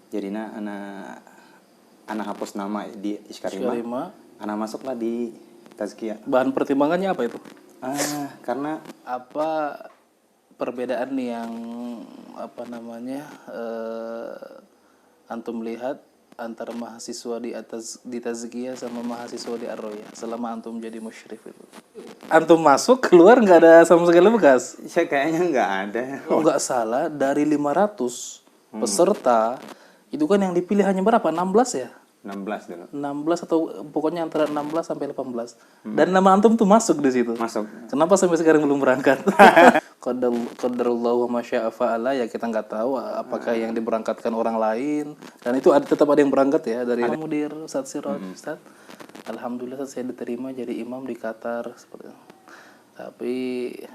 Jadinya anak hapus nama di Iskarima. Anak masuklah di Tazkiyah. Bahan pertimbangannya apa itu? Karena Apa perbedaan yang antum lihat antara mahasiswa di Tazkiyah sama mahasiswa di Ar-Roya selama antum jadi musyrif itu? Antum masuk keluar nggak ada sama sekali bekas? saya kayaknya nggak ada. Oh, nggak salah, dari 500 peserta itu kan yang dipilih hanya berapa? 16 ya? 16 dulu. 16 atau pokoknya antara 16 sampai 18. Dan nama antum tuh masuk di situ. Masuk. Kenapa sampai sekarang belum berangkat? Qadarullah wa masya'a fa'ala, ya kita nggak tahu apakah yang diberangkatkan orang lain. Dan itu tetap ada yang berangkat ya dari Mudir Ustaz Siraj. Ustaz, alhamdulillah saya diterima jadi imam di Qatar seperti itu. Tapi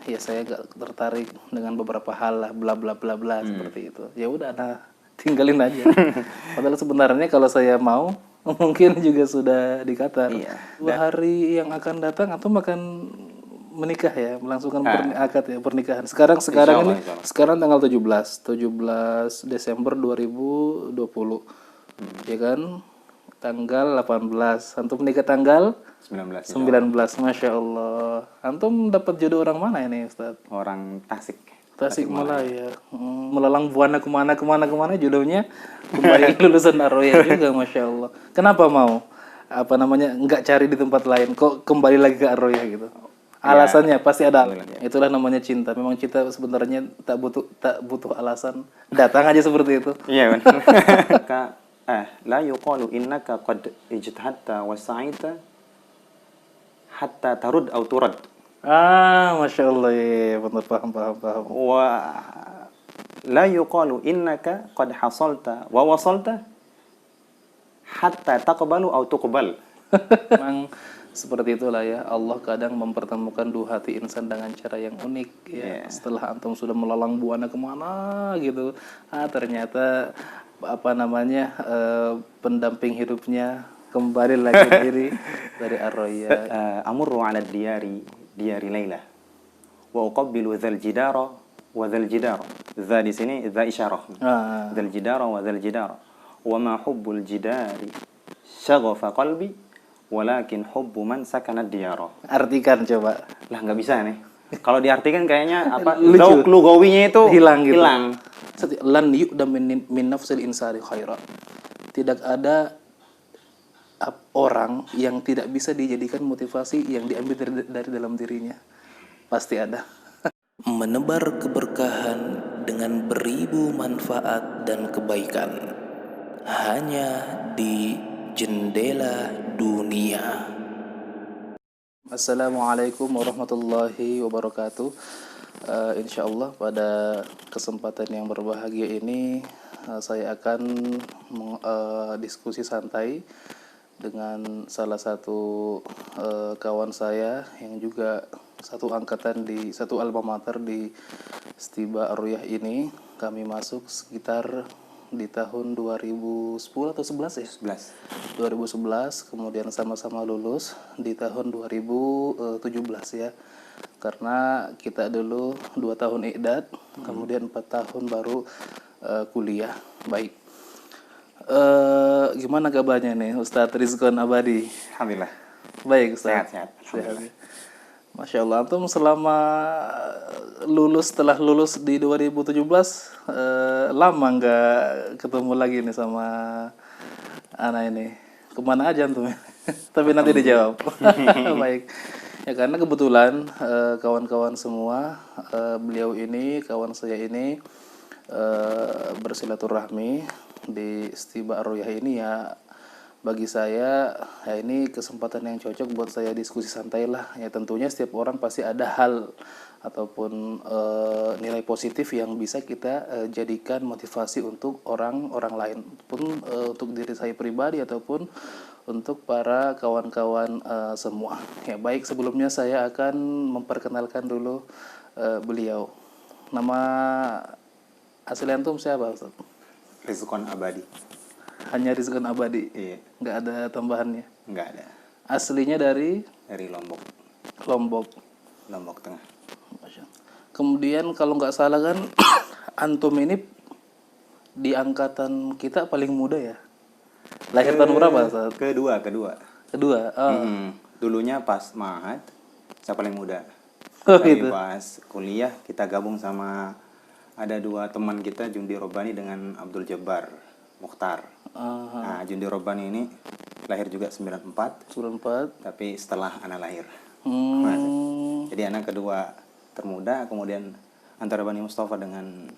ya saya gak tertarik dengan beberapa hal lah, bla bla bla bla seperti itu. Ya udah, nah tinggalin aja. Padahal sebenarnya kalau saya mau mungkin juga sudah di Qatar. Iya. 2 hari yang akan datang atau akan menikah ya, melangsungkan akad ya, pernikahan. Sekarang ini sekarang tanggal 17 Desember 2020. Ya kan? Tanggal 18. Antum menikah tanggal 19. 19. Masya Allah. Antum dapat jodoh orang mana ini, Ustaz? Orang Tasik. Tasikmalaya. Melalang buana kemana jodohnya kembali lulusan Ar-Roya juga, Masya Allah. Kenapa mau nggak cari di tempat lain, kok kembali lagi ke Ar-Roya gitu? Alasannya pasti ada. Itulah namanya cinta. Memang cinta sebenarnya tak butuh alasan, datang aja seperti itu. Iya benar. La yuqalu innaka qad ijtahadta wa sa'ita hatta tarud au turad. Masya Allah, ya, benar, paham. Wa la yuqalu innaka qad hasalta wa wasalta hatta taqbalu au tuqbal. Memang seperti itulah ya, Allah kadang mempertemukan 2 hati insan dengan cara yang unik ya. Setelah antum sudah melalang buana kemana gitu, ternyata pendamping hidupnya kembali lagi dari Ar-Roya. Amurru ala diyari Laila wa uqabbilu dzal jidara wa dzal jidara. Dza di sini dza isyarah. Dzal jidara wa dzal jidara. Wa ma hubbul jidari syaghafa qalbi walakin hubbu man sakana diyara. Artikan coba. Lah nggak bisa nih. Kalau diartikan kayaknya zauk lugawinya itu hilang. Lan yu'dam min nafsil insani khaira. Tidak ada orang yang tidak bisa dijadikan motivasi yang diambil dari dalam dirinya. Pasti ada. Menebar keberkahan dengan beribu manfaat dan kebaikan hanya di Jendela Dunia. Assalamualaikum warahmatullahi wabarakatuh. Insyaallah pada kesempatan yang berbahagia ini saya akan diskusi santai dengan salah satu kawan saya yang juga satu angkatan di satu alma mater di Stiba Ar-Royah ini. Kami masuk sekitar di tahun 2010 atau 11 ya? 2011, kemudian sama-sama lulus di tahun 2017 ya. Karena kita dulu 2 tahun i'dad, kemudian 4 tahun baru kuliah. Baik. Gimana kabarnya nih Ustadz Rizkon Abadi? Alhamdulillah. Baik, Ustadz. Sehat. Masya Allah, antum selama setelah lulus di 2017 lama nggak ketemu lagi nih sama anak ini. Kemana aja antum? Tapi nanti dijawab. Baik. Ya karena kebetulan kawan-kawan semua, beliau ini, kawan saya ini bersilaturahmi di Stiba Ar-Royah ini ya. Bagi saya ya ini kesempatan yang cocok buat saya diskusi santai lah. Ya tentunya setiap orang pasti ada hal ataupun nilai positif yang bisa kita jadikan motivasi untuk orang lain pun, untuk diri saya pribadi ataupun untuk para kawan-kawan semua. Ya baik, sebelumnya saya akan memperkenalkan dulu beliau. Nama asli antum siapa, Ustaz? Rizkon Abadi. Hanya Rizkon Abadi. Iya. Nggak ada tambahannya. Nggak ada. Aslinya dari Lombok Tengah. Kemudian kalau nggak salah kan antum ini di angkatan kita paling muda ya. Lahir tahun berapa saat? Kedua. Kedua. Dulunya pas Mahat, saya paling muda. Oh, Tapi gitu. pas kuliah kita gabung sama ada 2 teman kita, Jundi Robani dengan Abdul Jabbar Mukhtar. Nah, Jundi Robani ini lahir juga 94, 94. tapi setelah anak lahir. Hmm. Jadi anak kedua termuda, kemudian antara Bani Mustafa dengan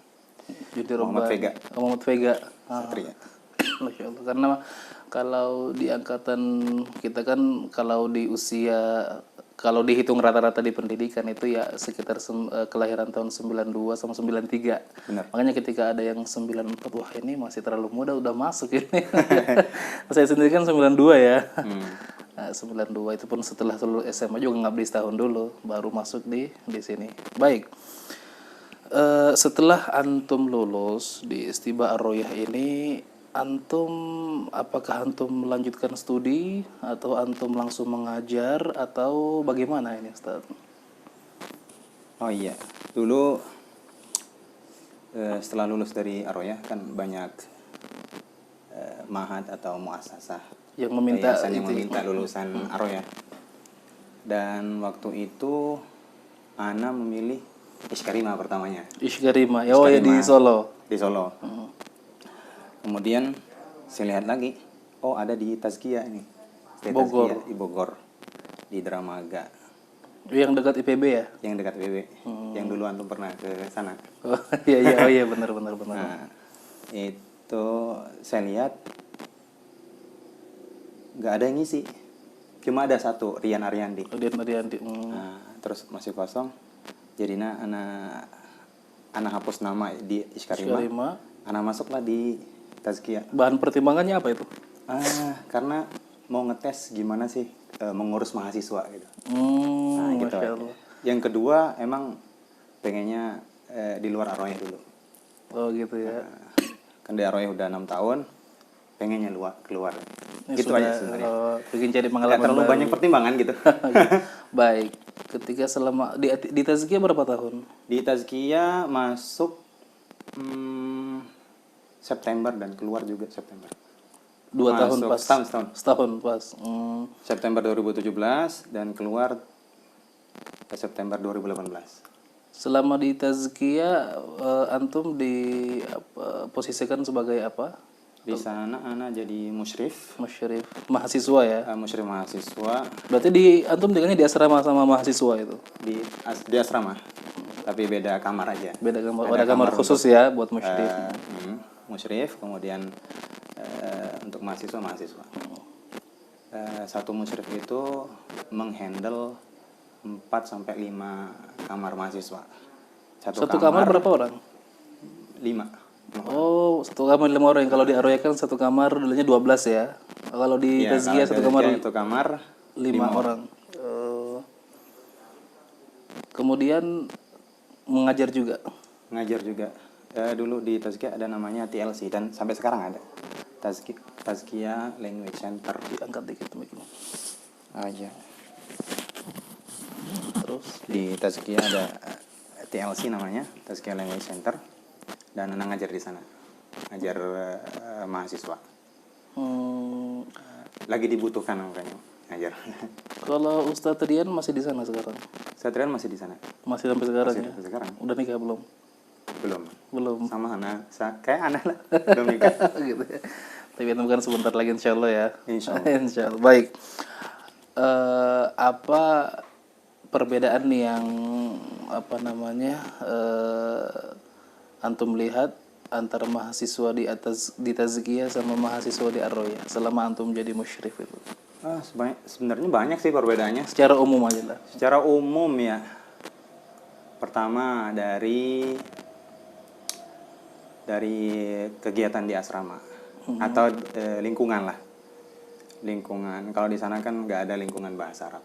Jadi Muhammad Vega. Muhammad Vega. Satria. Masya Allah. Karena kalau di angkatan kita kan kalau di usia, kalau dihitung rata-rata di pendidikan itu ya sekitar kelahiran tahun 92 sama 93. Benar. Makanya ketika ada yang 94, wah ini masih terlalu muda udah masuk ini. Saya sendiri kan 92 ya. Nah, 92 itu pun setelah lulus SMA juga ngabdi setahun dulu baru masuk di sini. Baik. Setelah antum lulus di Istiba Ar-Royah ini, apakah antum melanjutkan studi atau antum langsung mengajar atau bagaimana ini Ustaz? Oh iya, dulu setelah lulus dari Ar-Royah kan banyak mahat atau muasasah Yang meminta yayasan yang itu. meminta lulusan Ar-Royah. Dan waktu itu Ana memilih Iskarima pertamanya. Iskarima. Oh ya di Solo. Di Solo. Kemudian saya lihat lagi, oh ada di Tazkiyah ini. Bogor. Tazkiyah di Bogor, di Dramaga. Yang dekat IPB ya? Yang dekat PB. Yang dulu antum pernah ke sana. Oh iya, oh iya benar. Nah, itu saya lihat nggak ada yang ngisi. Cuma ada satu, Rian Ariandi. Ariandi. Nah, terus masih kosong. Jadinya anak hapus nama di Iskarima. Anak masuklah di Tazkiyah. Bahan pertimbangannya apa itu? Karena mau ngetes gimana sih mengurus mahasiswa gitu. Nah, gitu aja. Yang kedua emang pengennya di luar Ar-Royah dulu. Oh gitu ya. Kan di Ar-Royah udah 6 tahun, pengennya keluar. Gitu Sudah, aja sebenarnya. Bikin cari Nggak pengalaman terlalu baru. banyak pertimbangan gitu. Baik. Ketika selama di Tazkiyah berapa tahun? Di Tazkiyah masuk September dan keluar juga September. 2 tahun pas. Setahun pas. September 2017 dan keluar September 2018. Selama di Tazkiyah antum posisikan sebagai apa? Di sana Ana jadi musyrif. Musyrif mahasiswa ya. Musyrif mahasiswa. Berarti antum tinggalnya di asrama sama mahasiswa itu. Di asrama. Tapi beda kamar aja. Beda kamar. Ada kamar khusus ya buat musyrif. Musyrif, kemudian untuk mahasiswa. Satu musyrif itu menghandle 4 sampai 5 kamar mahasiswa. Satu kamar berapa orang? 5. Oh, satu kamar 5 orang. Kalau di Ar-Royah kan satu kamar dulunya 12 ya. Kalau di Tazkiyah satu kamar 5 orang. Kemudian mengajar juga. Dulu di Tazkiyah ada namanya TLC dan sampai sekarang ada. Tazkiyah Language Center. Diangkat dikit mungkin. Aja. Terus di Tazkiyah ada TLC namanya, Tazkiyah Language Center. Dan Ana ngajar di sana, ngajar mahasiswa. Lagi dibutuhkan makanya ngajar. Kalau Ustadz Rian masih di sana sekarang? Ustadz Rian masih di sana. Masih sampai sekarang ya? Sampai sekarang. Udah nikah belum? Belum. Sama Ana, kayak Ana lah, belum nikah. Gitu ya. Tapi itu bukan sebentar lagi insya Allah ya. Insya Allah. Insya Allah. Baik. Apa perbedaan yang antum lihat antara mahasiswa di Tazkiyah sama mahasiswa di Ar-Royah selama antum jadi musyrif itu? Sebenarnya banyak sih perbedaannya. Secara umum aja lah. Secara umum ya. Pertama dari kegiatan di asrama atau lingkungan lah. Lingkungan. Kalau di sana kan nggak ada lingkungan bahasa Arab.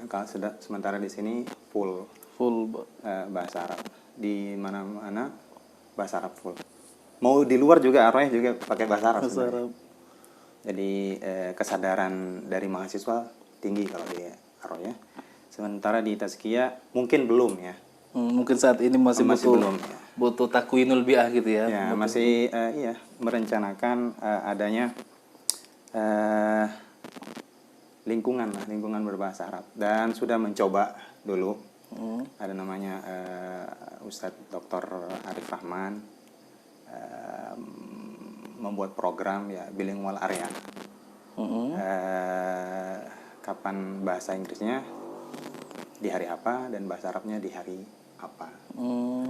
Kalau sementara di sini full bahasa Arab. Di mana-mana bahasa Arab full. Mau di luar juga Ar-Royah juga pakai bahasa Arab. Jadi kesadaran dari mahasiswa tinggi kalau di Ar-Royah. Sementara di Tazkiyah mungkin belum ya. Mungkin saat ini masih belum ya. butuh takwinul bi'ah gitu ya. Ya, masih iya merencanakan adanya lingkungan berbahasa Arab, dan sudah mencoba dulu. Ada namanya Ustadz Dr. Arif Rahman membuat program ya bilingual area. Kapan bahasa Inggrisnya di hari apa dan bahasa Arabnya di hari apa.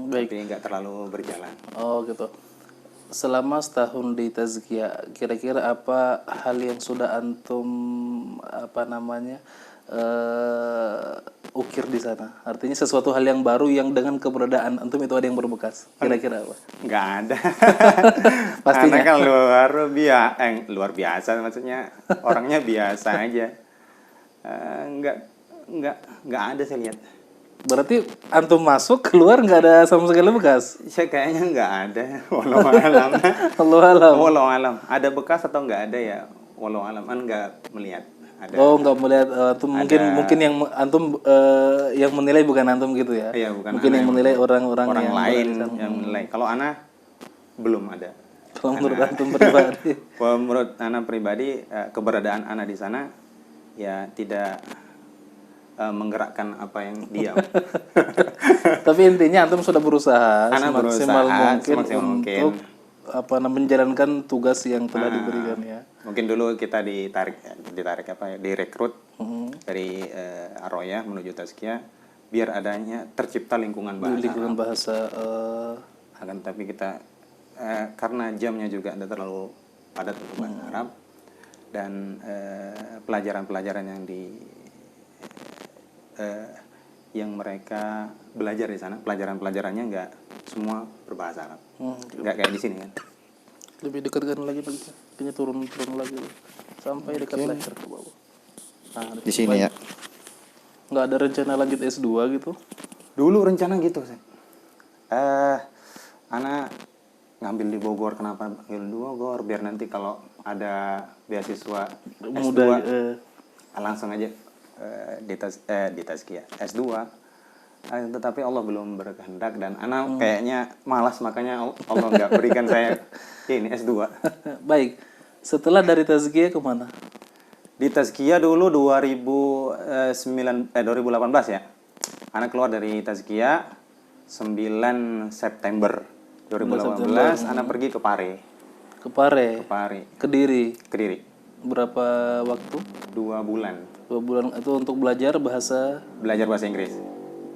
Baik. Tapi nggak terlalu berjalan. Oh gitu. Selama setahun di Tazkiyah, kira-kira apa hal yang sudah antum ukir di sana? Artinya sesuatu hal yang baru yang dengan keberadaan antum itu ada yang berbekas. Kira-kira apa? Nggak ada. Pastinya. Karena kan luar biasa, maksudnya orangnya biasa aja. Nggak ada saya lihat. Berarti antum masuk keluar nggak ada sama sekali bekas? Saya kayaknya nggak ada. Walau alam. Walau alam. Walau alam. Ada bekas atau nggak ada ya? Walau alam, kan nggak melihat. Ada. Oh, nggak melihat antum, mungkin yang antum yang menilai bukan antum gitu ya? Iya, bukan. Mungkin yang menilai orang-orang yang lain yang yang menilai. Kalau ana belum ada. Kalau menurut antum pribadi? Kalau menurut ana pribadi, keberadaan ana di sana ya tidak menggerakkan apa yang diam. Tapi intinya antum sudah berusaha Ana semaksimal mungkin mungkin untuk menjalankan tugas yang telah diberikan ya. Mungkin dulu kita direkrut dari Aroya menuju Tazkiyah biar adanya tercipta lingkungan bahasa. Akan tapi kita karena jamnya juga tidak terlalu padat untuk bahasa Arab, dan pelajaran-pelajaran yang mereka belajar di sana, pelajarannya nggak semua berbahasa Arab, nggak kayak di sini kan. Lebih dekatkan lagi, kayaknya turun lagi sampai dekat leher ke bawah. Nah, di sini ya. Nggak ada rencana lanjut S2 gitu? Dulu rencana gitu, anak ngambil di Bogor. Kenapa ngambil di Bogor? Biar nanti kalau ada beasiswa S2 langsung aja di Tazkiyah S2. Tetapi Allah belum berkehendak dan anak kayaknya malas, makanya Allah nggak berikan saya ini S2. Baik, setelah dari Tazkiyah kemana? Di Tazkiyah dulu 2018 ya. Anak keluar dari Tazkiyah 9 September 2018. Anak pergi ke Pare. Ke Pare? Ke Pare. Kediri? Kediri. Berapa waktu? 2 bulan. 2 bulan itu untuk belajar bahasa? Belajar bahasa Inggris.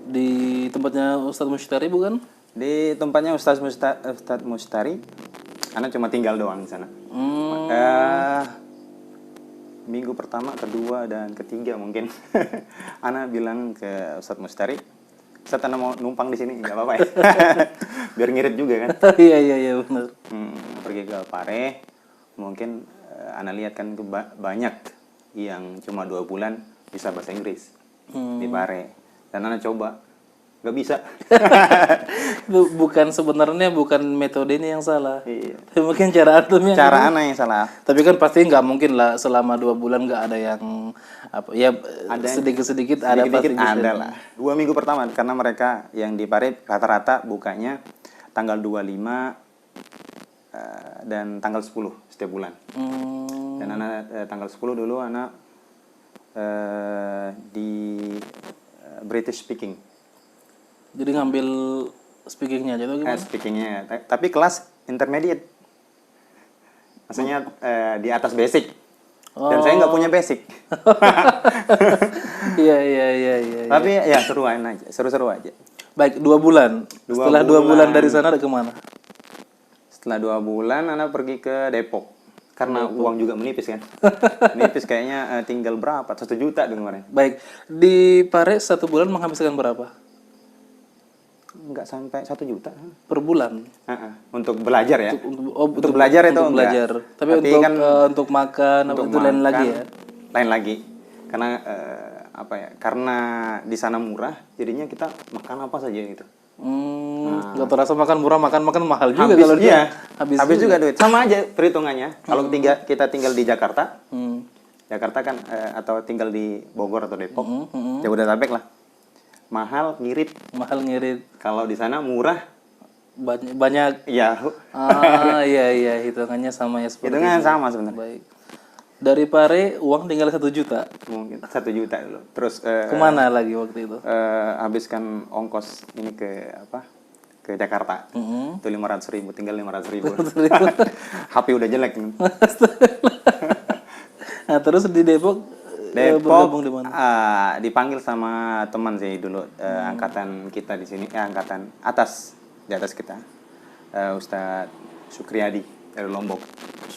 Di tempatnya Ustadz Mushtari bukan? Di tempatnya Ustadz Mushtari. Anak cuma tinggal doang di sana. Minggu pertama, kedua, dan ketiga mungkin. Anak bilang ke Ustadz Mushtari, Ustadz, anak mau numpang di sini, nggak apa-apa ya. Biar ngirit juga kan. Iya benar. Pergi ke Pare, mungkin anak lihat kan banyak yang cuma 2 bulan bisa bahasa Inggris di Pare, dan anak coba nggak bisa. Itu sebenarnya bukan metodenya yang salah. Iya. Tapi mungkin cara atumnya. Cara anak yang salah. Tapi kan pasti nggak mungkin lah selama 2 bulan nggak ada yang ada sedikit ada pasti ada lah. 2 minggu pertama karena mereka yang di Pare rata-rata bukanya tanggal 25 dan tanggal 10 setiap bulan. Dan anak tanggal 10 dulu anak di British speaking. Jadi ngambil speakingnya aja tuh gimana? Speakingnya, tapi kelas intermediate. Maksudnya di atas basic. Dan saya nggak punya basic. Iya. Tapi ya seru-seru aja. Baik, 2 bulan. Setelah 2 bulan dari sana ada kemana? Setelah 2 bulan anak pergi ke Depok. Karena uang juga menipis kan. Menipis kayaknya tinggal berapa? 1 juta kemarin. Baik, di Pare 1 bulan menghabiskan berapa? Nggak sampai 1 juta. Per bulan? Untuk belajar ya. Untuk belajar itu untuk belajar. Tapi untuk kan, untuk makan itu lain lagi ya. Lain lagi. Karena karena di sana murah, jadinya kita makan apa saja gitu. Nggak terasa makan murah, makan mahal juga habis, kalau iya. Habis juga duit. Sama aja perhitungannya. Kalau kita tinggal di Jakarta, Jakarta kan atau tinggal di Bogor atau Depok, Jabodetabek lah. Mahal ngirit. Mahal ngirit. Kalau di sana murah, banyak. Ya, Iya, hitungannya sama ya seperti hitungannya itu. sama sebenarnya. Baik. Dari Pare uang tinggal 1 juta. Mungkin 1 juta dulu. Terus Kemana lagi waktu itu? habiskan ongkos ini ke apa? Ke Jakarta. Itu 500.000, tinggal 500.000. HP udah jelek. Nah, terus di Depok bergabung di mana? Dipanggil sama teman sih dulu, angkatan kita di sini, angkatan atas, di atas kita, Ustadz Sukriyadi dari Lombok.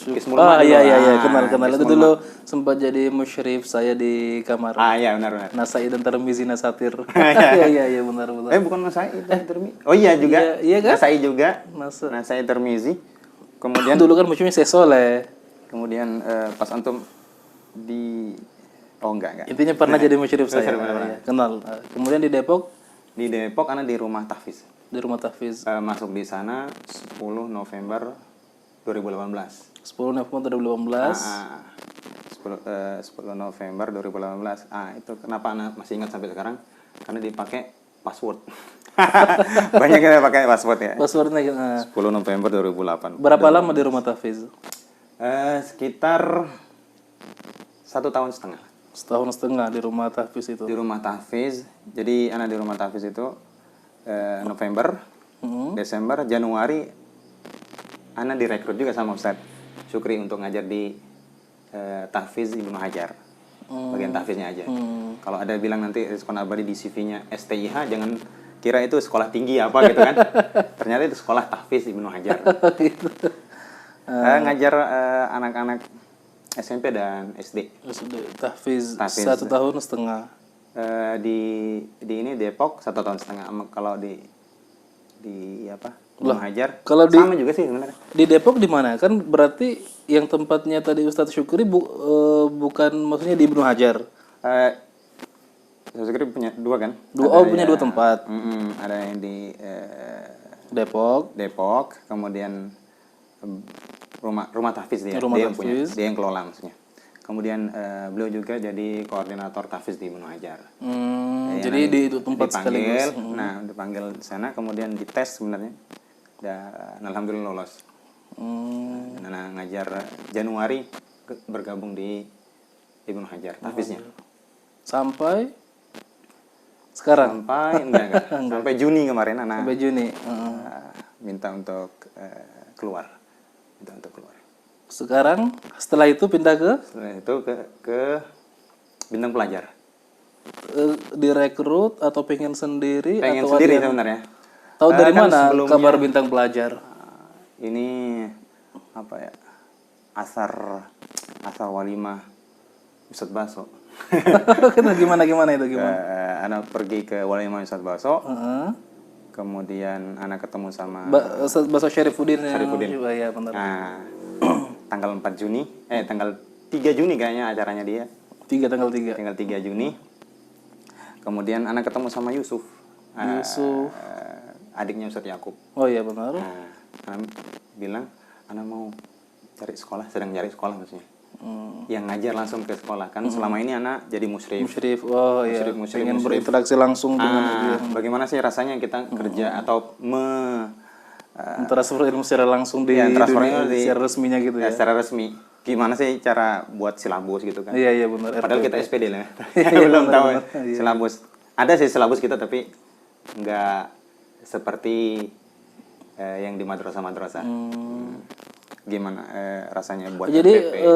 Iya, kenal. Itu dulu sempat jadi musyrif saya di kamar. Iya benar. Nasai dan Termizi Nasatir. Iya, benar. Bukan Nasai itu Termizi. Oh iya juga. Iya kan? Nasai juga. Nasai Termizi. Kemudian dulu kan musyrifnya Sesole. Kemudian pas antum di enggak. Intinya pernah jadi musyrif saya. Kenal. Kemudian di Depok? Di Depok anak di rumah tahfiz. Di rumah tahfiz. Masuk di sana 10 November 2018. 10 November 2018. 10 November 2018. Itu kenapa anak masih ingat sampai sekarang? Karena dipakai password. Banyak yang pakai password ya. Passwordnya 10 November 2008. Berapa lama di rumah tahfiz? Sekitar 1,5 tahun. 1,5 tahun di rumah tahfiz itu. Di rumah tahfiz. Jadi anak di rumah tahfiz itu November, Desember, Januari anak direkrut juga sama Ustadz Syukri untuk ngajar di tahfiz Ibnu Hajar. Bagian tahfiznya aja. Kalau ada bilang nanti Rizqan Abadi di CV-nya STIH, jangan kira itu sekolah tinggi apa gitu kan. Ternyata itu sekolah tahfiz Ibnu Hajar. Gitu. Ngajar anak-anak SMP dan SD. Tahfiz 1,5 tahun. Di ini Depok 1,5 tahun. Kalau di apa? Ibnu Hajar. Kalau sama juga sih sebenarnya. Di Depok di mana? Kan berarti yang tempatnya tadi Ustadz Syukri bukan maksudnya di Ibnu Hajar. Ustadz Syukri punya 2 kan? Punya 2 tempat. Ada yang di Depok, kemudian rumah tahfiz dia yang punya, dia yang kelola maksudnya. Kemudian beliau juga jadi koordinator tahfiz di Ibnu Hajar. Jadi di itu tempat sekaligus. Dipanggil di sana, kemudian dites sebenarnya. Dan alhamdulillah lolos. Ngajar Januari bergabung di Ibnu Hajar tahfiznya. Sampai sekarang? Sampai Juni kemarin anak. Sampai Juni. Minta untuk keluar. Sekarang setelah itu pindah ke? Setelah itu ke Bintang Pelajar. Direkrut atau pengen sendiri? Pengen sendiri sebenarnya. Tahu dari mana kabar Bintang Pelajar? Ini apa ya? Asar walimah Ustadz Baso. Gimana itu? Anak pergi ke walimah Ustadz Baso. Kemudian anak ketemu sama Ustadz Baso Syarifuddin. Iya, benar. Tanggal 4 Juni, tanggal 3 Juni kayaknya acaranya dia. Tanggal 3 Juni. Kemudian anak ketemu sama Yusuf. Adiknya Ustadz Yakub. Oh iya benar. Anak bilang, anak mau sedang cari sekolah maksudnya. Yang ngajar langsung ke sekolah kan selama ini anak jadi musyrif. Pengen berinteraksi langsung dengan bagaimana sih rasanya kita kerja atau transfer ilmu secara langsung di dunia secara resminya gitu ya. Secara resmi. Gimana sih cara buat silabus gitu kan? Iya benar. Padahal kita SPD lah. Belum tahu silabus. Ada sih silabus kita tapi enggak seperti yang di madrasah-madrasah. Gimana rasanya buat jadi FPP?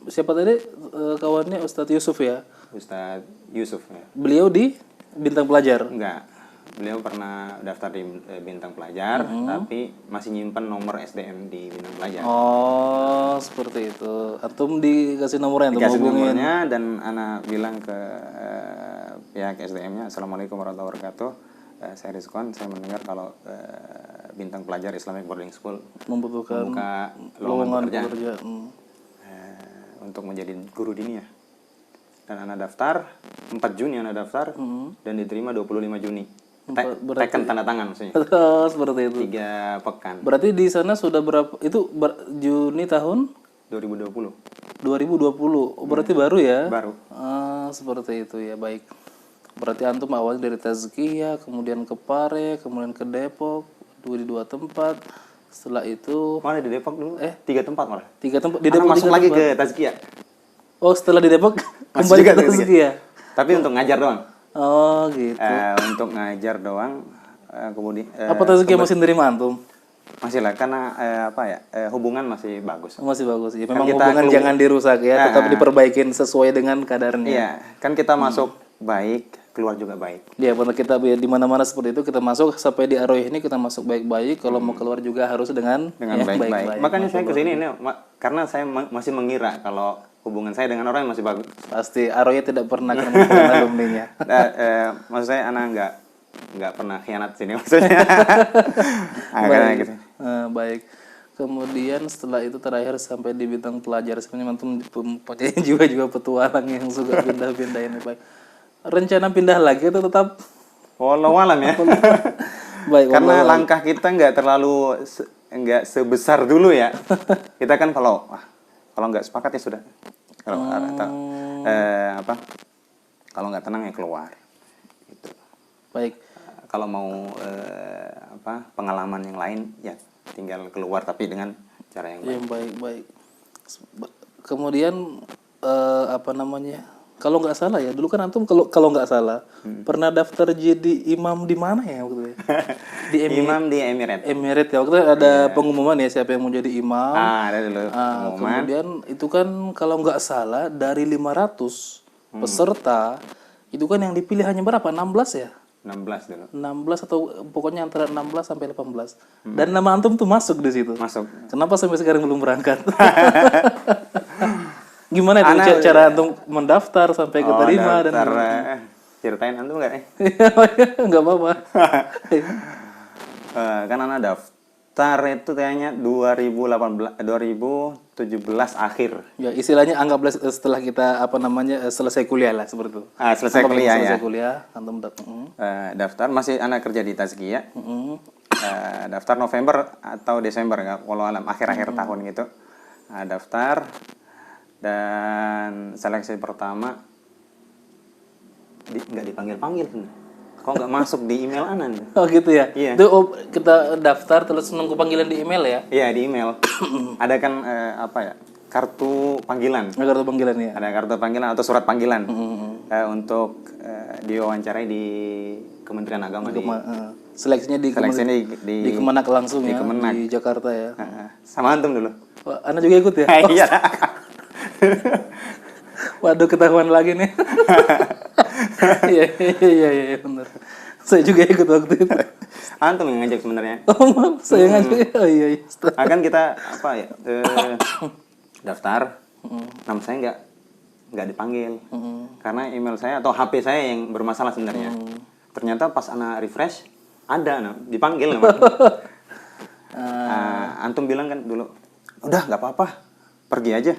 Siapa tadi kawannya Ustadz Yusuf ya? Ustadz Yusuf ya. Beliau di Bintang Pelajar? Enggak, beliau pernah daftar di Bintang Pelajar tapi masih nyimpen nomor SDM di Bintang Pelajar. Oh seperti itu. Antum dikasih nomornya? Dikasih nomornya dan anak bilang ke pihak SDM-nya, Assalamualaikum warahmatullahi wabarakatuh, saya Rizqan, saya mendengar kalau Bintang Pelajar Islamic Boarding School membuka lowongan pekerjaan untuk menjadi guru dinia. Dan anak daftar 4 Juni anak daftar dan diterima 25 Juni. Teken tanda tangan maksudnya. Seperti itu. 3 pekan. Berarti di sana sudah berapa? Itu Juni tahun 2020. 2020. Berarti baru ya? Baru. Seperti itu ya, baik. Berarti antum awalnya dari Tazkiyah, kemudian ke Pare, kemudian ke Depok, di 2 tempat. Setelah itu Mana di Depok dulu? 3 tempat malah. 3 tempat di Karena Depok. masuk 3 lagi tempat. ke Tazkiyah. Oh, setelah di Depok Masuk kembali juga ke Tazkiyah. Tazkiyah. Tapi untuk ngajar doang. Oh, gitu. Untuk ngajar doang. Kemudian Apa Tazkiyah masih nerima antum? masih lah karena hubungan masih bagus. Masih bagus. Ya, Kan memang kita hubungan jangan dirusak ya, tetap diperbaikin sesuai dengan kadarnya. Iya, kan kita masuk baik, keluar juga baik. Ya, benar, kita di mana-mana seperti itu kita masuk sampai di Arroy ini kita masuk baik-baik. Kalau mau keluar juga harus dengan baik-baik. Makanya saya kesini ini karena saya masih mengira kalau hubungan saya dengan orang masih bagus. Pasti Arroy tidak pernah ketemu dengan alumninya. Maksud saya anak nggak pernah khianat sini maksudnya. Karena gitu. Baik. Kemudian setelah itu terakhir sampai di bidang pelajar, sebenarnya antum punya juga petualang yang suka pindah-pindah ini. Baik. Rencana pindah lagi atau tetap? Walau alam ya. Baik. Karena langkah kita nggak sebesar dulu ya. Kita kan kalau nggak sepakat ya sudah. Kalau kalau nggak tenang ya keluar. Gitu. Baik. Kalau mau pengalaman yang lain ya tinggal keluar tapi dengan cara yang baik. Yang baik-baik. Kemudian kalau nggak salah ya, dulu kan antum kalau nggak salah pernah daftar jadi imam di mana ya waktu itu? Imam di Emirat. Emirat ya, waktu itu ada pengumuman ya siapa yang mau jadi imam. Ada dulu pengumuman. Kemudian itu kan kalau nggak salah dari 500 peserta itu kan yang dipilih hanya berapa? 16 ya? 16 dulu. 16 atau pokoknya antara 16 sampai 18. Dan nama antum tuh masuk di situ. Masuk. Kenapa sampai sekarang belum berangkat? Gimana itu cara antum mendaftar sampai keterima dan ceritain antum enggak enggak apa-apa. Kan anak daftar itu kayaknya 2017 akhir. Ya, istilahnya anggaplah setelah kita selesai kuliah lah seperti itu. Selesai kuliah ya. Selesai kuliah, antum daftar masih anak kerja di Tazkiyah. Daftar November atau Desember walau alam akhir-akhir tahun gitu. Daftar dan seleksi pertama nggak dipanggil-panggil kok nggak masuk di email Anan. Oh gitu ya. Iya. Itu kita daftar terus nunggu panggilan di email ya. Iya di email. Ada kan kartu panggilan. Kartu panggilan ya. Ada kartu panggilan atau surat panggilan untuk diwawancarai di Kementerian Agama seleksinya di Kemenak langsung ya di Jakarta ya. Sama antum dulu. Wah, Anda juga ikut ya? Iya. Waduh, ketahuan lagi nih. Iya benar. Saya juga ikut waktu itu. Antum yang ngajak sebenarnya. Oh, saya ngajak. Oh iya. Akan kita daftar. Nama saya nggak dipanggil. Karena email saya atau HP saya yang bermasalah sebenarnya. Ternyata pas anak refresh ada dipanggil nama. Antum bilang kan dulu, udah nggak apa-apa, pergi aja.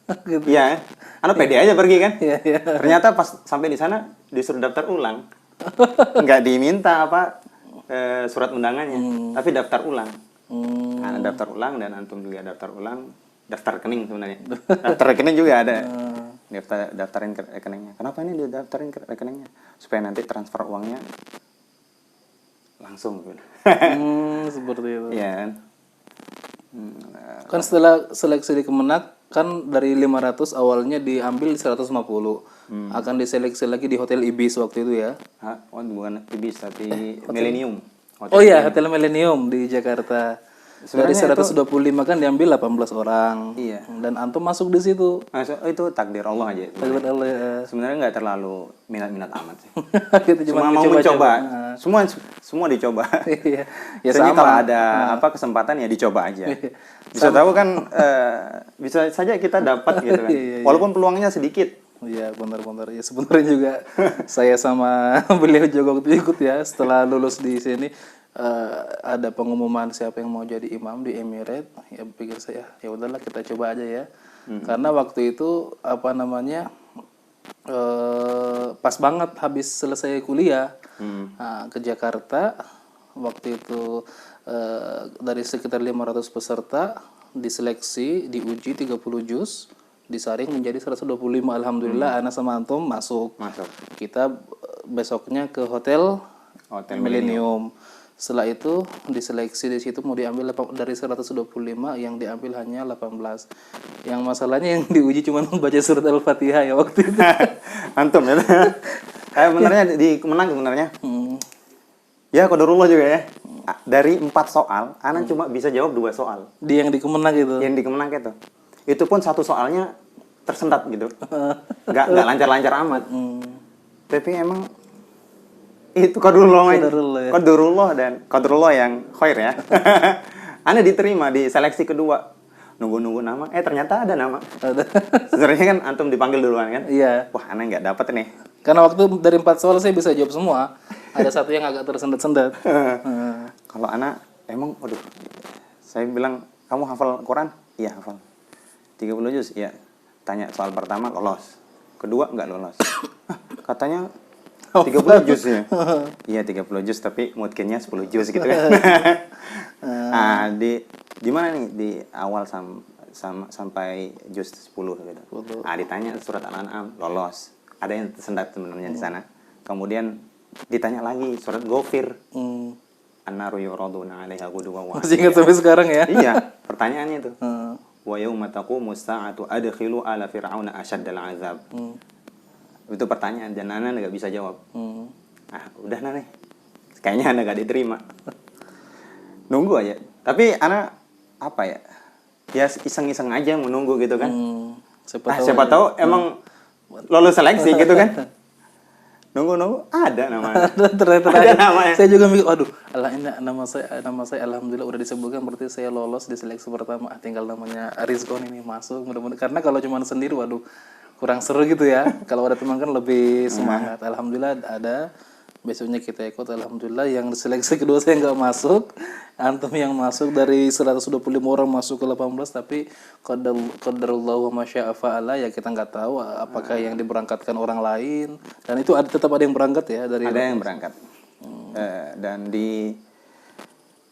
Gitu. Iya, anak pede aja pergi kan. Iya. Ternyata pas sampai di sana disuruh daftar ulang. Nggak diminta surat undangannya, tapi daftar ulang. Daftar ulang dan antum juga daftar ulang. Daftar rekening sebenarnya. Daftar rekening juga ada. Daftarin rekeningnya. Kenapa ini didaftarin rekeningnya? Supaya nanti transfer uangnya langsung. Seperti itu. Iya. Kan setelah seleksi di Kemenak kan dari 500 awalnya diambil 150. Akan diseleksi lagi di Hotel Ibis waktu itu ya. Bukan Ibis tapi Millennium. Hotel Millennium di Jakarta. Dari 125 kan diambil 18 orang. Iya. Dan antum masuk di situ. Itu takdir Allah aja. Takdir Allah ya. Sebenarnya nggak terlalu minat amat sih. Gitu, cuma mau mencoba. Semua dicoba. Iya. Ya sama. Kalau ada kesempatan ya dicoba aja. Bisa tahu kan bisa saja kita dapat gitu kan. Walaupun peluangnya sedikit. Iya benar. Ya sebenarnya juga saya sama beliau juga waktu ikut ya. Setelah lulus di sini ada pengumuman siapa yang mau jadi imam di Emirat. Ya pikir saya ya udahlah kita coba aja ya. Karena waktu itu pas banget habis selesai kuliah ke Jakarta. Waktu itu dari sekitar 500 peserta diseleksi, diuji 30 juz, disaring menjadi 125. Alhamdulillah anak sama antum masuk. Kita besoknya ke Hotel Millennium. Setelah itu diseleksi di situ mau diambil dari 125 yang diambil hanya 18. Yang masalahnya yang diuji cuma membaca surat Al-Fatihah ya waktu itu. Antum ya. Sebenarnya di menang sebenarnya. Ya qadarullah juga ya. Dari 4 soal, Ana cuma bisa jawab 2 soal. Di yang di Kemenang itu. Yang di Kemenang itu. Itu pun satu soalnya tersendat gitu. Nggak lancar-lancar amat. Tapi emang itu qadarullah ya. Qadarullah yang khair ya. Ana diterima di seleksi kedua. Nunggu nama, ternyata ada nama. Sebenarnya kan antum dipanggil duluan kan? Iya. Wah, Ana nggak dapat nih. Karena waktu dari 4 soal saya bisa jawab semua. Ada satu yang agak tersendat-sendat. Kalau Ana emang waduh. Saya bilang, "Kamu hafal Quran?" Iya, hafal. 30 juz? Iya. Tanya soal pertama lolos. Kedua nggak lolos. Katanya 30 juz ya. Iya 30 juz tapi mungkinnya 10 juz gitu kan. Di mana nih di awal sampai juz 10 gitu. Ditanya surat Al-An'am lolos. Ada yang tersendat sebenarnya di sana. Kemudian ditanya lagi surat Ghafir. An-naru yuraduna 'alaiha ghuduwan wa 'ashiyya. Masih ingat sampai sekarang ya? Iya, pertanyaannya itu. Wa yauma taqumu as-sa'atu adkhilu ala fir'auna asyaddal 'adzab. Itu pertanyaan dan Ana nggak bisa jawab. Udah nih. Kayaknya Ana nggak diterima. Nunggu aja. Tapi Ana apa ya? Ya iseng-iseng aja mau nunggu gitu kan. Siapa tahu emang lolos seleksi gitu kan. Nunggu ada namanya. Ternyata ada namanya. Saya juga mikir, aduh, ini nama saya alhamdulillah udah disebutkan berarti saya lolos di seleksi pertama. Tinggal namanya Rizkon ini masuk mudah-mudahan. Karena kalau cuma sendiri waduh kurang seru gitu ya. Kalau ada teman kan lebih semangat. Alhamdulillah ada. Besoknya kita ikut. Alhamdulillah yang seleksi kedua saya nggak masuk. Antum yang masuk dari 125 orang masuk ke 18. Tapi qadarullahu wa masya'a fa'ala ya kita nggak tahu apakah yang diberangkatkan orang lain. Dan itu tetap ada yang berangkat ya dari. Ada yang berangkat. Dan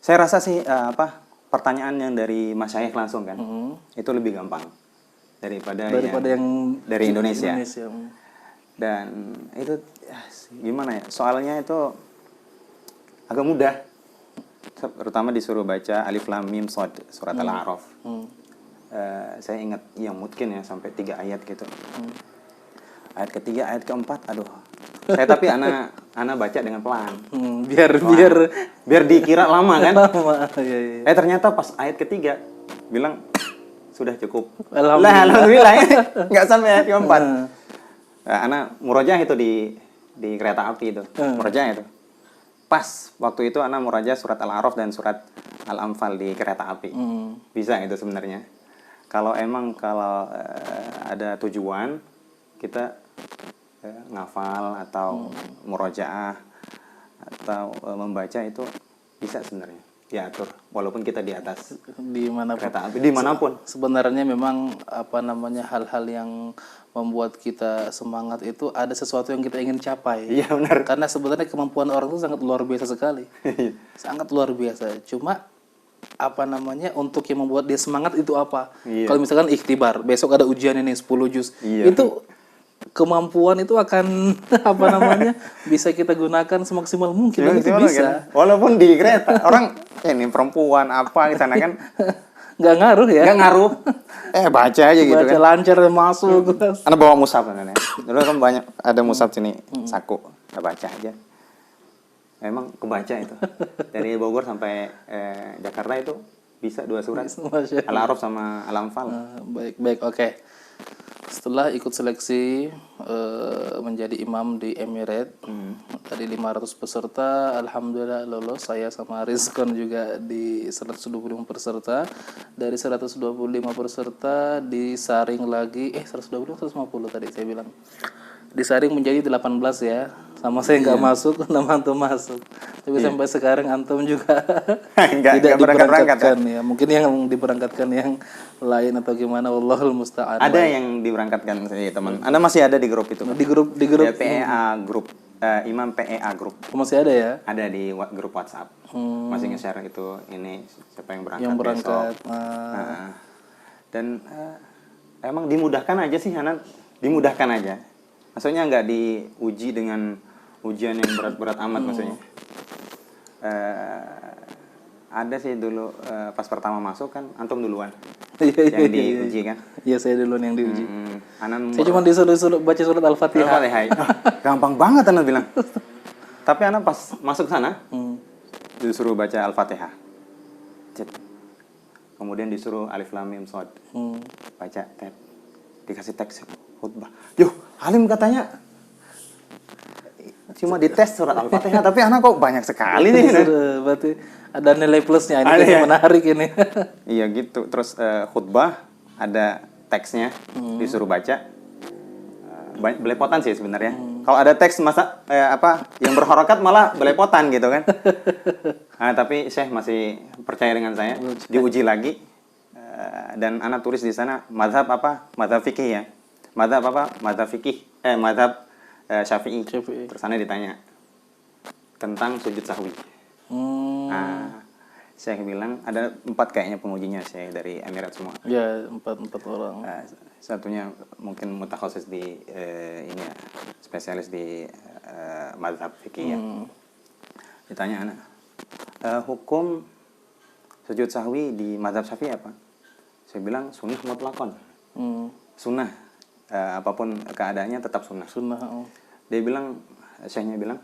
saya rasa sih pertanyaan yang dari masyayikh langsung kan itu lebih gampang daripada yang dari Indonesia. Dan itu gimana ya? Soalnya itu agak mudah. Terutama disuruh baca Alif Lam Mim Shad surat Al-A'raf. Saya ingat yang mungkin ya sampai 3 ayat gitu. Ayat ketiga, ayat keempat, aduh. Saya tapi ana baca dengan pelan. Biar dikira lama kan? Lama. Iya. Ternyata pas ayat ketiga bilang sudah cukup. Alhamdulillah ya. Nggak sampai ayat keempat. Ana murajaah itu di kereta api itu. Murajaah itu. Pas waktu itu ana murajaah surat Al-A'raf dan surat Al-Anfal di kereta api. Bisa itu sebenarnya. Kalau ada tujuan kita ngafal atau murajaah atau membaca itu bisa sebenarnya diatur walaupun kita di atas kereta api dimanapun. Sebenarnya memang hal-hal yang membuat kita semangat itu ada sesuatu yang kita ingin capai. Iya benar. Karena sebenarnya kemampuan orang itu sangat luar biasa sekali. Sangat luar biasa. Cuma untuk yang membuat dia semangat itu apa? Iya. Kalau misalkan ikhtibar, besok ada ujian ini 10 juz. Iya. Itu kemampuan itu akan bisa kita gunakan semaksimal mungkin. Itu bisa. Kan? Walaupun di kereta orang ini perempuan apa di sana kan nggak ngaruh ya? Nggak ngaruh. Baca aja gitu kan. Baca lancar masuk. Ana bawa mushaf kan. Dulu kan banyak ada mushaf sini saku. Baca aja. Memang kebaca itu. Dari Bogor sampai Jakarta itu bisa 2 surat. Al-A'raf sama Al-Anfal. Baik, oke. Setelah ikut seleksi menjadi imam di Emirates dari 500 peserta, alhamdulillah lolos. Saya sama Rizkon juga di 125 peserta. Dari 125 peserta disaring lagi 125 150 tadi saya bilang. Disaring menjadi 18 ya. Sama saya nggak masuk, nama antum masuk. Tapi sampai sekarang antum juga tidak diberangkatkan ya. Mungkin yang diberangkatkan yang lain atau gimana, wallahul musta'an. Ada yang diberangkatkan sih teman. Anda masih ada di grup itu? Di grup ya, PEA grup Imam PEA grup. Masih ada ya? Ada di grup WhatsApp. Masih nge-share itu ini siapa yang berangkat, berangkat besok. Dan emang dimudahkan aja sih Hanan, dimudahkan aja. Maksudnya nggak diuji dengan ujian yang berat-berat amat maksudnya. ada sih dulu pas pertama masuk kan antum duluan Iya, yang diuji kan. Iya, saya duluan yang diuji. Anak Saya cuma disuruh baca surat Al-Fatihah. gampang banget anak bilang. Tapi anak pas masuk sana disuruh baca Al-Fatihah. Kemudian disuruh Alif Lam Mim Shad. Baca tet. Dikasih teks khutbah. Yuh, Halim katanya cuma dites surat Al-Fatihah tapi anak kok banyak sekali nih. Berarti ada nilai plusnya ini, yang menarik ini. Iya gitu. Terus khutbah ada teksnya disuruh baca. Belepotan sih sebenarnya. Kalau ada teks masa yang berharokat malah belepotan gitu kan. Tapi Syekh masih percaya dengan saya. Diuji lagi dan anak tulis di sana mazhab mazhab fikih ya. Mazhab mazhab fikih. Mazhab Syafi'i. Terus sana ditanya tentang sujud sahwi. Saya bilang ada 4 kayaknya pengujinya saya dari Emirat semua. Ya, 4 orang. Satunya mungkin mutakhasis di ini ya, spesialis di mazhab fikih ya. Ditanya anak, hukum sujud sahwi di mazhab Syafi'i apa? Saya bilang sunnah mutlaqan. Sunnah, apapun keadaannya tetap sunnah. Dia bilang, syekhnya bilang,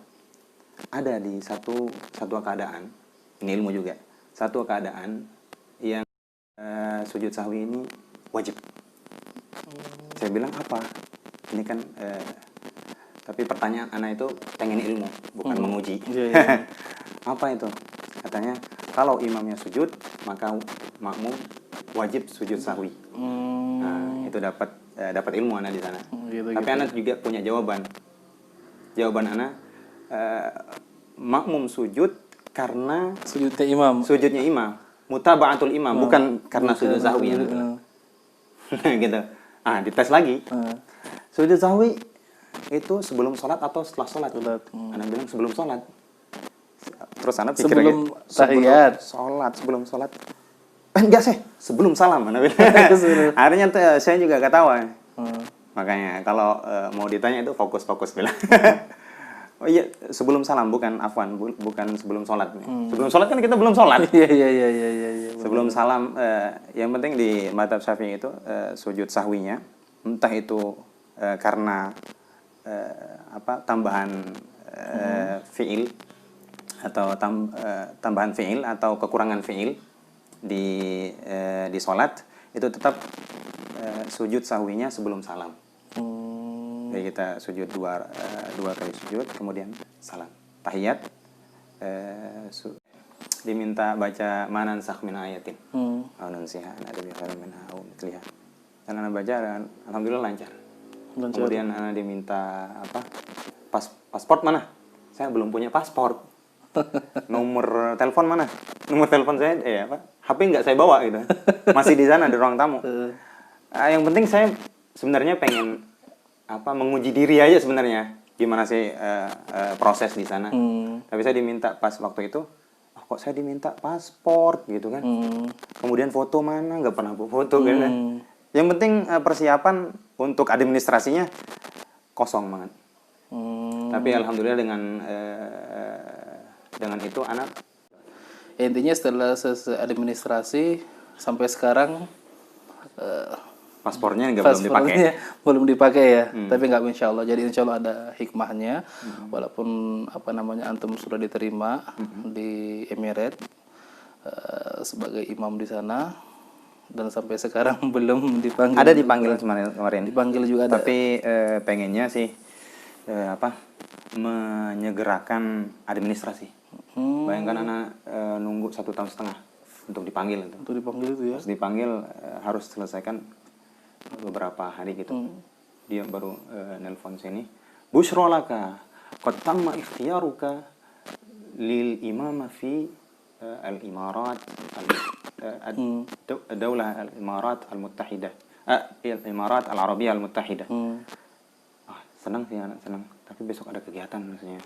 ada di satu keadaan, ini ilmu juga, satu keadaan yang sujud sahwi ini wajib. Saya bilang apa? Ini kan, tapi pertanyaan anak itu pengen ilmu, bukan menguji. Apa itu? Katanya, kalau imamnya sujud, maka makmum wajib sujud sahwi. Nah, itu dapat ilmu anak di sana. Tapi anak juga punya jawaban. Jawaban anak, makmum sujud karena sujudnya imam, mutaba'atul imam, bukan karena sujud sahwi. Gitu. Dites lagi. Sujud sahwi itu sebelum sholat atau setelah sholat? Anak bilang sebelum sholat. Terus anak pikir sebelum tahiyat. Sebelum sholat. Enggak sih, sebelum salam. Anak bilang. Akhirnya saya juga ketawa. Makanya kalau mau ditanya itu fokus bilang. Oh iya, sebelum salam, bukan sebelum sholat. Sebelum sholat kan kita belum sholat. Iya. Sebelum salam, yang penting di mazhab Syafi'i itu sujud sahwinya, entah itu karena tambahan fiil atau tambahan fiil atau kekurangan fiil di sholat, itu tetap sujud sahwinya sebelum salam. Jadi kita sujud dua kali sujud, kemudian salam. Tahiyat, diminta baca manan sakh min ayatin. Nunsiha ada bi khairin minha aw mithliha. Dan anak baca dan alhamdulillah lancar. Kemudian anak diminta paspor mana? Saya belum punya paspor. Nomor telepon mana? Nomor telepon saya HP nggak saya bawa gitu. Masih di sana di ruang tamu. Yang penting saya sebenarnya pengen menguji diri aja sebenarnya gimana sih proses di sana. Tapi saya diminta pas waktu itu, kok saya diminta paspor gitu kan. Kemudian foto mana, nggak pernah foto gitu kan. Yang penting persiapan untuk administrasinya kosong banget. Tapi alhamdulillah dengan itu anak intinya setelah selesai administrasi sampai sekarang paspornya belum dipakai ya. Tapi nggak, insya Allah. Jadi insya Allah ada hikmahnya. Walaupun antum sudah diterima di Emirat sebagai imam di sana, dan sampai sekarang belum dipanggil. Ada dipanggil kemarin. Dipanggil juga ada. Tapi pengennya sih menyegerakan administrasi. Bayangkan anak nunggu 1,5 tahun untuk dipanggil. Untuk dipanggil itu ya. Terus dipanggil harus selesaikan beberapa hari gitu. Dia baru nelpon sini. Bushra laka qad tamma ikhtiyaruka lil imama fi al-Imarat Daulah al-Imarat al-Muttahidah. Al-Imarat al-Arabiyah al-Muttahidah. Senang sih anak, senang. Tapi besok ada kegiatan maksudnya.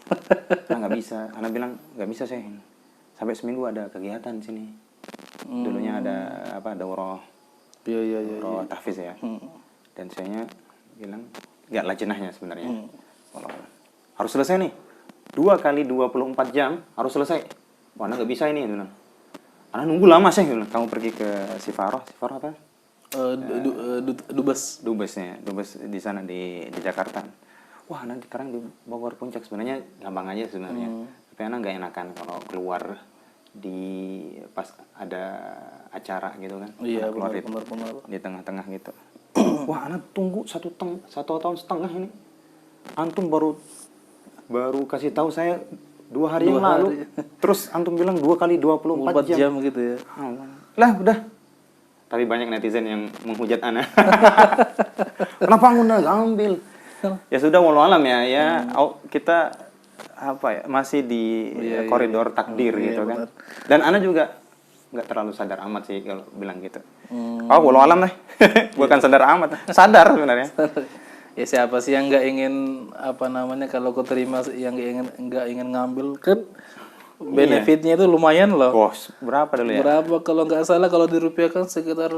Nggak bisa. Anak bilang nggak bisa sih. Sampai seminggu ada kegiatan di sini. Dulunya ada daurah. Daurah tahfiz ya. Dan saya bilang nggak lajnahnya sebenarnya. Harus selesai nih. 2 kali 24 jam harus selesai. wah anak nggak bisa ini, bilang. Anak nunggu lama sih, bilang. Kamu pergi ke Sifaroh apa? Dubes. Dubes di sana di Jakarta. Wah, nanti sekarang di Bogor Puncak sebenarnya gampang aja sebenarnya. Tapi anak nggak enakan kalau keluar di pas ada acara gitu kan. Iya, keluar benar. Di tengah-tengah gitu. Wah, anak tunggu 1 tahun setengah ini. Antum baru kasih tahu saya 2 hari yang lalu. Terus antum bilang 2 kali 24 jam gitu ya. Lah, udah. Tapi banyak netizen yang menghujat anak. Kenapa Anda nggak ambil? Ya sudah, walau alam ya. Kita masih di koridor takdir gitu kan. Dan anak juga nggak terlalu sadar amat sih kalau bilang gitu. Walau alam lah. Bukan sadar amat, sadar sebenarnya. Ya siapa sih yang nggak ingin kalau keterima yang nggak ingin ngambil kan benefitnya itu lumayan loh. Berapa dulu ya? Berapa kalau nggak salah kalau dirupiahkan sekitar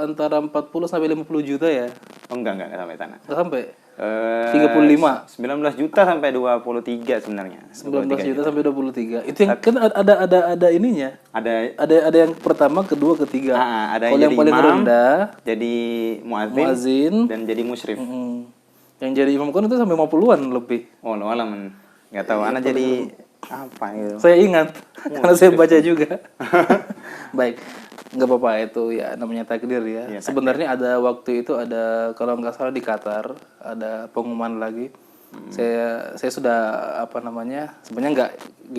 antara 40 sampai 50 juta ya. Enggak sampai sana. Nggak sampai. 35. 19 juta sampai 23 sebenarnya. 19 juta sampai 23. Itu yang kan ada ininya. Ada yang pertama, kedua, ketiga. Ada kalau yang paling rendah jadi muadzin dan jadi musyrif. Yang jadi imam kan itu sampai 50-an lebih. Oh, alam. Enggak tahu anak jadi apa itu. Saya ingat karena saya baca juga. Baik. Nggak apa-apa, itu ya namanya takdir ya. Sebenarnya ada waktu itu ada kalau nggak salah di Qatar ada pengumuman lagi. Saya sudah sebenarnya nggak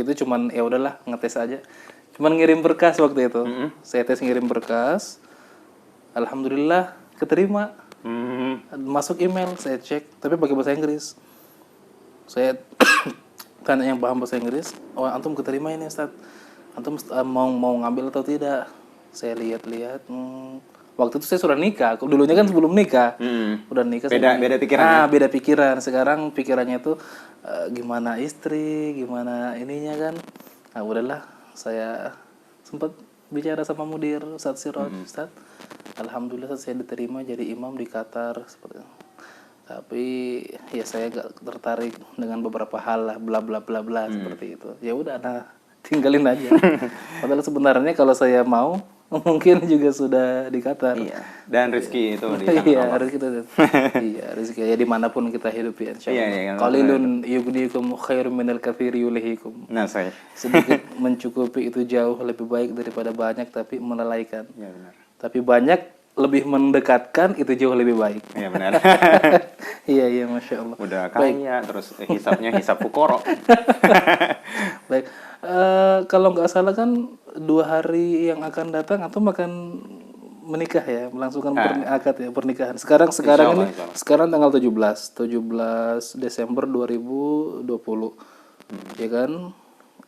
gitu, cuman ya udahlah ngetes aja. Cuman ngirim berkas waktu itu. Saya tes ngirim berkas. Alhamdulillah keterima. Masuk email, saya cek tapi pakai bahasa Inggris. Saya tanya yang paham bahasa Inggris, antum keterima ini Ustaz. Antum mau ngambil atau tidak? Saya lihat-lihat, waktu itu saya sudah nikah. Dulunya kan sebelum nikah, udah nikah. Beda pikiran. Beda pikiran. Sekarang pikirannya tuh gimana istri, gimana ininya kan. Nah udahlah, saya sempat bicara sama mudir Ustaz Siroj, Ustaz. Alhamdulillah saya diterima jadi imam di Qatar seperti itu. Tapi ya saya gak tertarik dengan beberapa hal lah, bla bla bla bla seperti itu. Ya udah, tinggalin aja. Padahal sebenarnya kalau saya mau mungkin juga sudah di Qatar. Iya. Dan rezeki itu di tangan Allah. Rezeki ya dimanapun kita hidup ya insyaallah. Iya. Qalilun yughnikum khairum minal katsiri yulihikum. Saya. Sedikit mencukupi itu jauh lebih baik daripada banyak tapi melalaikan. Iya benar. Tapi banyak lebih mendekatkan, itu jauh lebih baik. Iya benar. Iya Masya Allah. Udah kaya, terus hisapnya hisap fukoro. Baik. Kalau nggak salah kan 2 hari yang akan datang atau akan menikah ya, melangsungkan pernikahan. Sekarang ini sekarang tanggal 17 Desember 2020. Ya kan?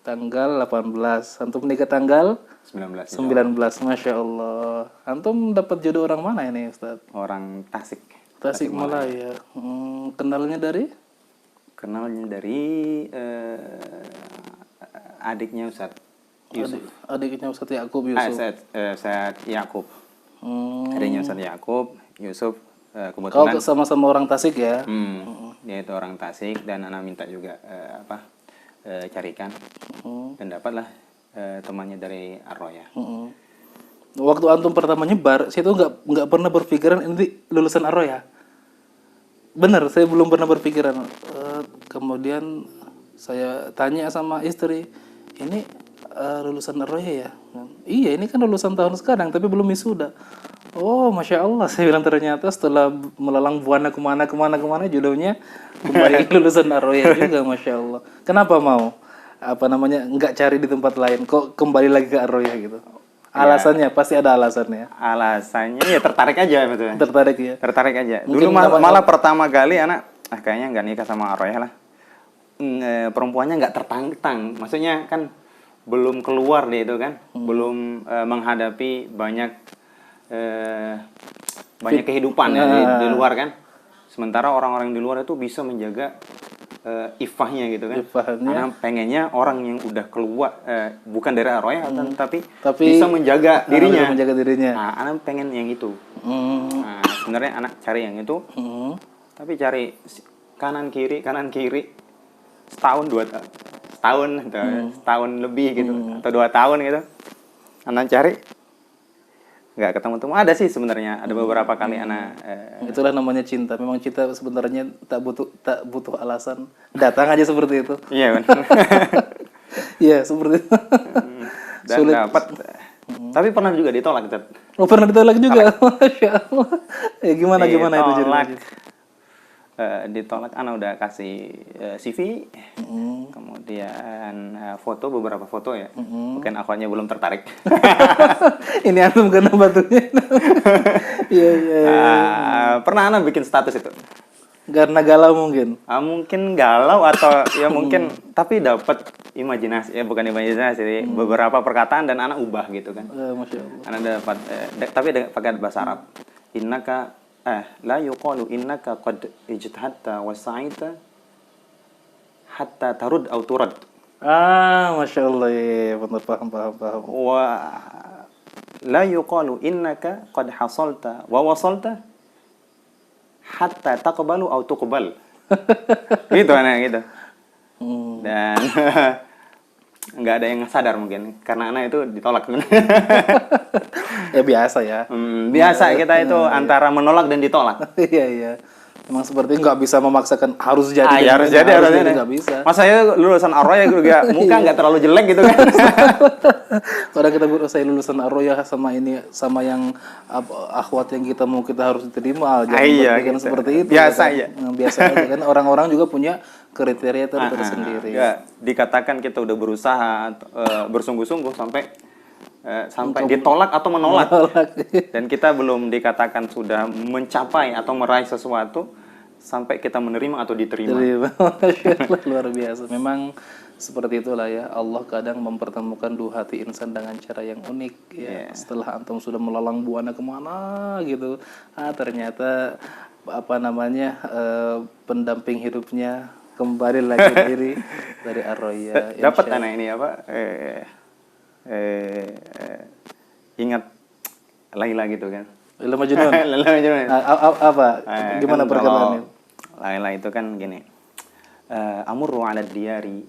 Tanggal 18. Antum menikah tanggal 19. Masya Allah. Antum dapat jodoh orang mana ini Ustaz? Orang Tasik Malaya. Kenalnya dari? Kenalnya dari adiknya Ustaz Yusuf. Adiknya Ustaz Yakub Yusuf. Ustaz Yakub. Adiknya Ustaz Yakub Yusuf. Kebetulan. Kau sama-sama orang Tasik ya? Dia itu orang Tasik dan anak minta juga carikan dan dapatlah temannya dari Ar-Royah. Waktu antum pertama nyebar, saya tuh nggak pernah berpikiran ini lulusan Ar-Royah. Bener, saya belum pernah berpikiran. Kemudian saya tanya sama istri, ini lulusan Ar-Royah ya? Iya, ini kan lulusan tahun sekarang, tapi belum wisuda. Oh, Masya Allah, saya bilang ternyata setelah melalang buana kemana jodohnya kembali lulusan Ar-Royah juga, Masya Allah. Kenapa mau? Nggak cari di tempat lain, kok kembali lagi ke Ar-Royah gitu? Alasannya pasti ada alasannya. Alasannya ya tertarik aja betul. Tertarik aja. Dulu malah pertama kali anak kayaknya nggak nikah sama Ar-Royah lah. Perempuannya nggak tertantang. Maksudnya kan belum keluar deh itu kan, belum menghadapi banyak kehidupan di luar kan. Sementara orang-orang di luar itu bisa menjaga ifahnya gitu kan. Karena pengennya orang yang udah keluar bukan dari Ar-Royah tapi bisa menjaga dirinya. Nah, anak pengen yang itu. Nah, sebenarnya anak cari yang itu. Tapi cari kanan kiri setahun setahun atau setahun lebih gitu atau 2 tahun gitu. Anak cari nggak ketemu-temu. Ada sih sebenarnya, ada beberapa kali anak Itulah namanya cinta. Memang cinta sebenarnya tak butuh alasan. Datang aja seperti itu. iya benar. Iya, seperti itu. Dan Sulit. dapat. Tapi pernah juga ditolak, Ted. Oh, pernah ditolak juga. Masya Allah. Ya gimana itu ceritanya? Ditolak, anak udah kasih CV, kemudian foto, beberapa foto ya. Mungkin akhwatnya belum tertarik. Ini antum kena batunya. Iya, iya. Pernah anak bikin status itu. Karena galau mungkin. Mungkin galau atau ya mungkin, tapi dapat imajinasi, ya bukan imajinasi, beberapa perkataan dan anak ubah gitu kan. Masya Allah. Anak dapat, tapi pakai bahasa Arab. Innaka la yuqalu innaka qad ijtahadta wa sa'ita hatta tarud au turad. Masya Allah, ya, benar, paham. Wa la yuqalu innaka qad hasalta wa wasalta hatta taqbalu au tuqbal. Gitu anak gitu. Dan nggak ada yang sadar mungkin karena anak itu ditolak. Ya biasa ya. Biasa kita itu antara menolak dan ditolak. Iya. Emang seperti nggak bisa memaksakan harus jadi. Harus jadi nggak bisa. Mas saya lulusan Ar-Royah juga muka nggak terlalu jelek gitu kan. Kadang kita saya lulusan Ar-Royah sama yang akhwat yang kita harus diterima. Jangan seperti itu. Biasa ya kan? Biasa aja kan. Orang-orang juga punya kriteria tersendiri. Ya, dikatakan kita udah berusaha bersungguh-sungguh sampai ditolak atau menolak. Dan kita belum dikatakan sudah mencapai atau meraih sesuatu sampai kita menerima atau diterima. Luar biasa. Memang seperti itulah ya. Allah kadang mempertemukan dua hati insan dengan cara yang unik ya. Setelah antum sudah melalang buana kemana gitu, ternyata pendamping hidupnya kembali lagi dari Ar-Royah. Dapat anak ini ingat Laila gitu kan. Laila Majnun. Gimana perkataannya? Laila itu kan gini. Amurru 'ala diyari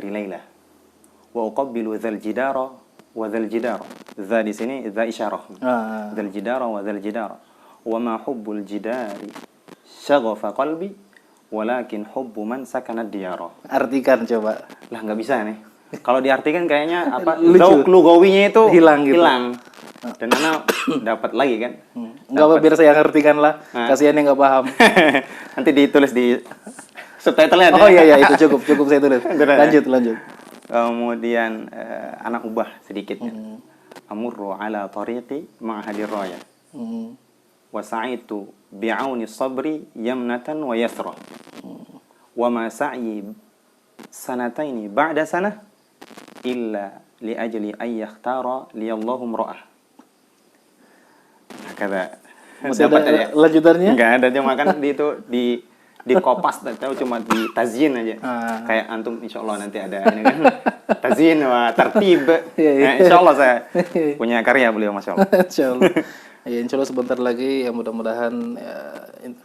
Laila wa uqabbilu dzal jidara wa dzal jidara. Dza di sini dza isyarah. Dzal jidara wa dzal jidara. Wa ma hubbul jidari syaghafa qalbi walakin hubbu man sakana diyara. Artikan coba. Lah nggak bisa nih. Kalau diartikan kayaknya zauk lugawinya itu hilang. Dan anak dapat lagi kan. Enggak apa, biar saya ngartikan lah. Kasihan yang nggak paham. Nanti ditulis di subtitle-nya. Oh iya, itu cukup saya tulis. Lanjut. Kemudian anak ubah sedikitnya. Amurru ala tariqi ma'hadir raya. Wa sa'itu bi'auni sabri yamnatan wa yasra. Wa ma sa'yi sanataini ba'da sanah illa li ajli ay yakhtara li Allahum ra'ah. Kata dapat aja lanjutannya? Enggak ada, cuma kan di kopas tahu cuma di tazyin aja. Kayak antum insyaallah nanti ada ini kan. Tazyin wa tertib. Insyaallah saya punya karya beliau masyaallah. Insyaallah. Ya insyaallah sebentar lagi ya, mudah-mudahan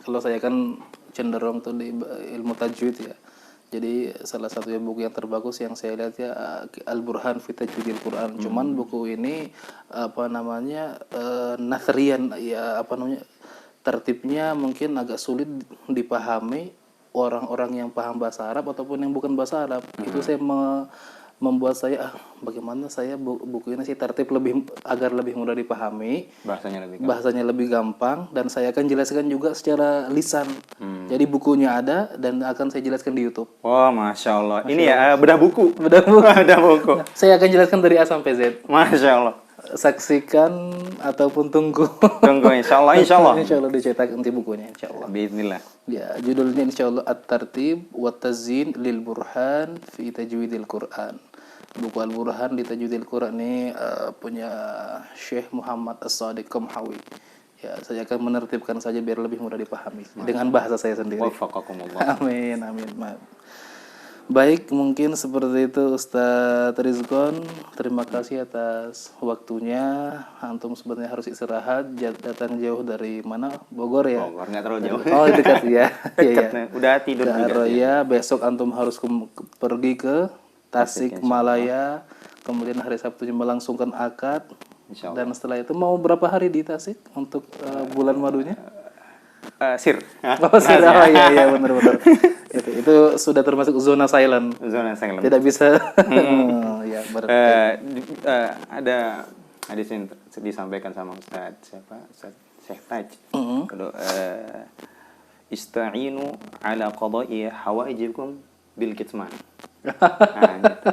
kalau saya kan cenderung tuh di ilmu tajwid ya. Jadi salah satu buku yang terbagus yang saya lihat ya Al-Burhan fi Tajwidil Quran. Cuman buku ini nasrian ya, tertibnya mungkin agak sulit dipahami orang-orang yang paham bahasa Arab ataupun yang bukan bahasa Arab. Itu saya membuat saya bagaimana saya buku ini sih tertib agar lebih mudah dipahami, bahasanya lebih gampang, dan saya akan jelaskan juga secara lisan. Jadi bukunya ada dan akan saya jelaskan di YouTube. Wah, Masya Allah. Ini ya bedah buku. Saya akan jelaskan dari A sampai Z. Masya Allah. Saksikan ataupun tunggu insya Allah dicetak nanti bukunya insyaallah. Bismillah. Ya, judulnya insyaallah At-Tartib wa Tazyin lil Burhan fi Tajwidil Quran. Buku Al-Burhan di Tajwidil Quran ini punya Syekh Muhammad As-Sadiq Qamhawi. Ya, saya akan menertibkan saja biar lebih mudah dipahami dengan bahasa saya sendiri. Wafaqakumullah. Amin. Baik, mungkin seperti itu Ustadz Rizkon. Terima kasih atas waktunya. Antum sebenarnya harus istirahat. Datang jauh dari mana? Bogor ya? Bogor, nggak terlalu jauh. Oh, dekat ya. Dekat, udah tidur juga. Ya, besok antum harus pergi ke Tasik Malaya, kemudian hari Sabtunya melangsungkan akad. Insyaallah. Dan setelah itu mau berapa hari di Tasik untuk bulan madunya? Sir. Oh, sudah. Oh, iya benar-benar. Itu sudah termasuk zona silent. Zona silent. Tidak bisa. Ya, ada hadis yang disampaikan sama Ustaz Syekh Taj. Kalau ista'inu ala qada'i hawaijikum bil kitman. Nah, gitu.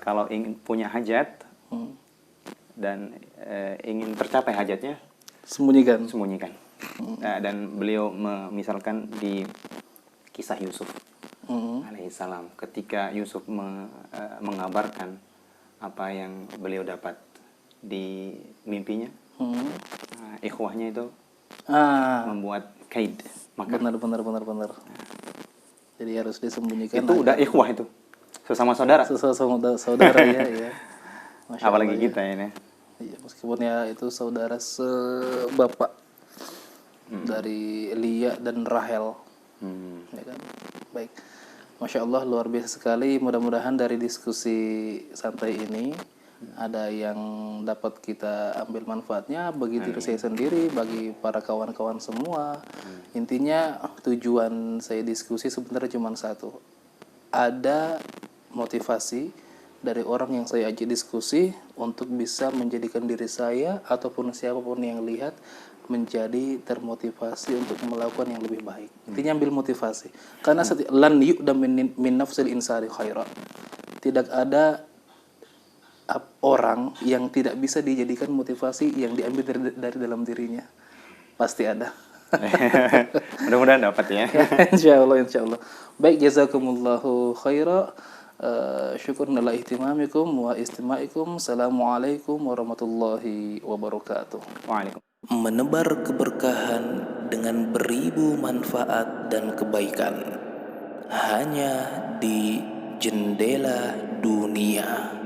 Kalau ingin punya hajat dan ingin tercapai hajatnya, sembunyikan. Dan beliau misalkan di kisah Yusuf alaihissalam, ketika Yusuf mengabarkan apa yang beliau dapat di mimpinya, ikhwahnya itu membuat kaid. Benar. Jadi harus disembunyikan. Itu udah ikhwah itu, sesama saudara. Saudara ya. Apalagi kita ini. Iya, meskipun ya itu saudara sebapak dari Lia dan Rahel. Ya kan? Baik. Masya Allah, luar biasa sekali. Mudah-mudahan dari diskusi santai ini ada yang dapat kita ambil manfaatnya bagi diri saya sendiri, bagi para kawan-kawan semua. Intinya tujuan saya diskusi sebenarnya cuma satu. Ada motivasi dari orang yang saya ajak diskusi untuk bisa menjadikan diri saya ataupun siapapun yang lihat menjadi termotivasi untuk melakukan yang lebih baik. Intinya ambil motivasi. Karena lan yu'dam min nafsil insani khaira. Tidak ada orang yang tidak bisa dijadikan motivasi yang diambil dari dalam dirinya. Pasti ada. Mudah-mudahan dapat ya. Insya Allah. Baik, jazakumullahu khaira. Syukur ala ihtimamikum wa istima'ikum. Assalamualaikum warahmatullahi wabarakatuh. Waalaikumsalam. Menebar keberkahan dengan beribu manfaat dan kebaikan hanya di Jendela Dunia.